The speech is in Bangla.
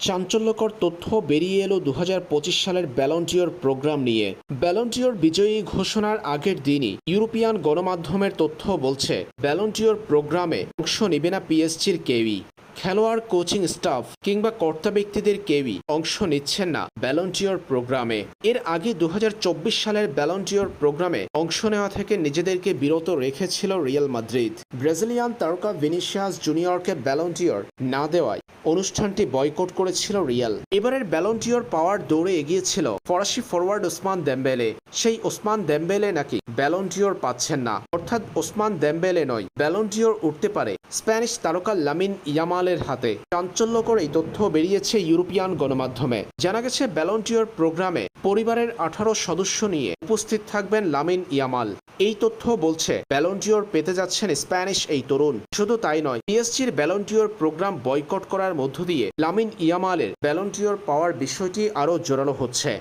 চাঞ্চল্যকর তথ্য বেরিয়ে এলো ২০২৫ সালের ব্যালন ডি'র প্রোগ্রাম নিয়ে। ব্যালন ডি'র বিজয়ী ঘোষণার আগের দিনই ইউরোপিয়ান গণমাধ্যমের তথ্য বলছে, ব্যালন ডি'র প্রোগ্রামে অংশ নেবে না পিএসজির কেউই। খেলোয়াড়, কোচিং স্টাফ কিংবা কর্তা ব্যক্তিদের কেউই অংশ নিচ্ছেন না ব্যালন ডি'র প্রোগ্রামে। এর আগে ২০২৪ সালের ব্যালন ডি'র প্রোগ্রামে অংশ নেওয়া থেকে নিজেদেরকে বিরত রেখেছিল রিয়াল মাদ্রিদ। ব্রাজিলিয়ান তারকা ভিনিসিয়াস জুনিয়রকে ব্যালন ডি'র না দেওয়ায় অনুষ্ঠানটি বয়কট করেছিল রিয়াল। এবারের ব্যালন ডি'র পাওয়ার দৌড়ে এগিয়েছিল ফরাসি ফরওয়ার্ড ওসমান দেমবেলে। সেই ওসমান দেমবেলে নাকি ব্যালন ডি'র পাচ্ছেন না, অর্থাৎ ওসমান দেমবেলে নয়, ব্যালন ডি'র উঠতে পারে স্প্যানিশ তারকা লামিন ইয়ামালের হাতে। চাঞ্চল্যকর এই তথ্য বেরিয়েছে ইউরোপিয়ান গণমাধ্যমে। জানা গেছে, ব্যালন ডি'র প্রোগ্রামে পরিবারের 18 সদস্য নিয়ে উপস্থিত থাকবেন লামিন ইয়ামাল। এই তথ্য বলছে, ব্যালন ডি'র পেতে যাচ্ছেন স্প্যানিশ এই তরুণ। শুধু তাই নয়, পিএসজির ব্যালন ডি'র প্রোগ্রাম বয়কট করার মধ্য দিয়ে লামিন ইয়ামালের ব্যালন ডি'র পাওয়ার বিষয়টি আরও জোরালো হচ্ছে।